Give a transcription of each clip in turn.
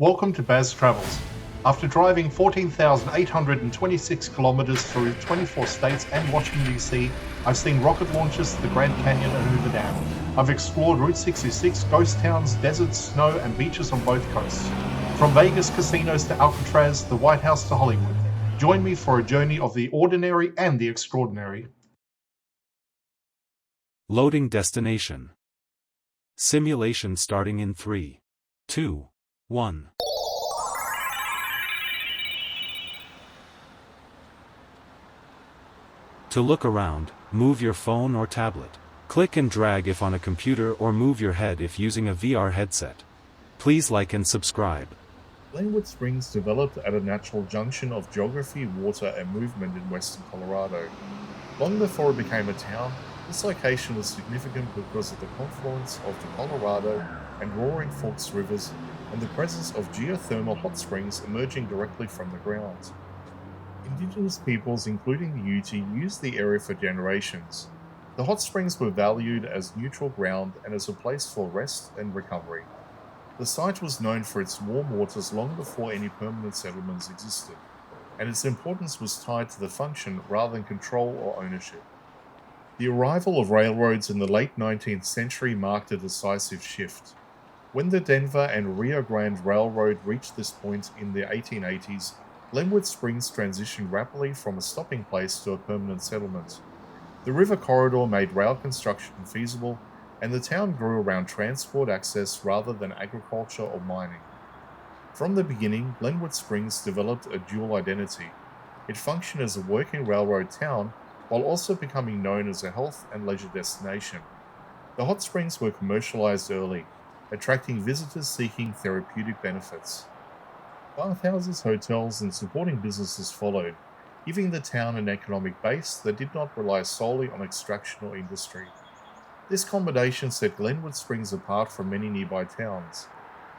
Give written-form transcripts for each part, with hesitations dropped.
Welcome to Baz Travels. After driving 14,826 kilometers through 24 states and Washington, D.C., I've seen rocket launches to the Grand Canyon and Hoover Dam. I've explored Route 66, ghost towns, deserts, snow, and beaches on both coasts. From Vegas casinos to Alcatraz, the White House to Hollywood. Join me for a journey of the ordinary and the extraordinary. Loading destination. Simulation starting in 3, 2, 1. To look around, move your phone or tablet. Click and drag if on a computer or move your head if using a VR headset. Please like and subscribe. Glenwood Springs developed at a natural junction of geography, water, and movement in western Colorado. Long before it became a town, this location was significant because of the confluence of the Colorado and Roaring Forks rivers and the presence of geothermal hot springs emerging directly from the ground. Indigenous peoples, including the Ute, used the area for generations. The hot springs were valued as neutral ground and as a place for rest and recovery. The site was known for its warm waters long before any permanent settlements existed, and its importance was tied to the function rather than control or ownership. The arrival of railroads in the late 19th century marked a decisive shift. When the Denver and Rio Grande Railroad reached this point in the 1880s, Glenwood Springs transitioned rapidly from a stopping place to a permanent settlement. The river corridor made rail construction feasible, and the town grew around transport access rather than agriculture or mining. From the beginning, Glenwood Springs developed a dual identity. It functioned as a working railroad town while also becoming known as a health and leisure destination. The hot springs were commercialized early, attracting visitors seeking therapeutic benefits. Bathhouses, hotels, and supporting businesses followed, giving the town an economic base that did not rely solely on extraction or industry. This combination set Glenwood Springs apart from many nearby towns.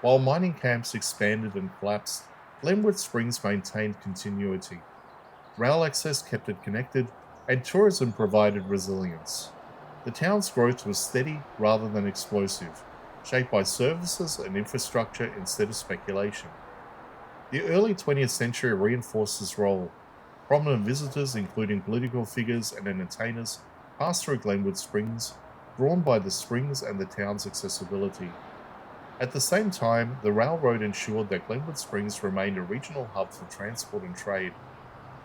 While mining camps expanded and collapsed, Glenwood Springs maintained continuity. Rail access kept it connected, and tourism provided resilience. The town's growth was steady rather than explosive, shaped by services and infrastructure instead of speculation. The early 20th century reinforced this role. Prominent visitors, including political figures and entertainers, passed through Glenwood Springs, drawn by the springs and the town's accessibility. At the same time, the railroad ensured that Glenwood Springs remained a regional hub for transport and trade.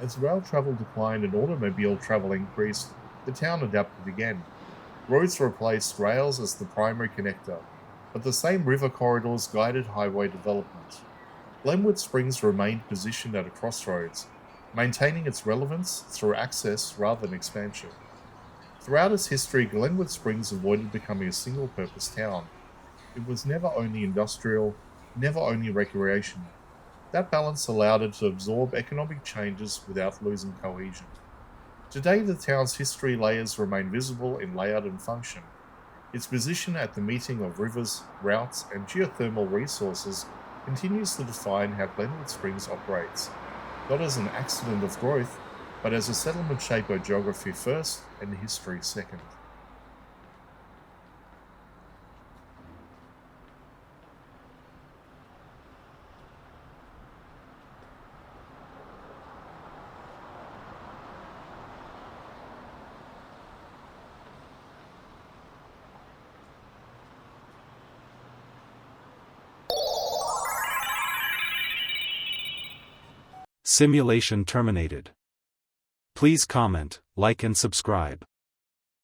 As rail travel declined and automobile travel increased, the town adapted again. Roads replaced rails as the primary connector, but the same river corridors guided highway development. Glenwood Springs remained positioned at a crossroads, maintaining its relevance through access rather than expansion. Throughout its history, Glenwood Springs avoided becoming a single-purpose town. It was never only industrial, never only recreational. That balance allowed it to absorb economic changes without losing cohesion. Today, the town's history layers remain visible in layout and function. Its position at the meeting of rivers, routes, and geothermal resources continues to define how Glenwood Springs operates, not as an accident of growth, but as a settlement shaped by geography first and history second. Simulation terminated. Please comment, like and subscribe.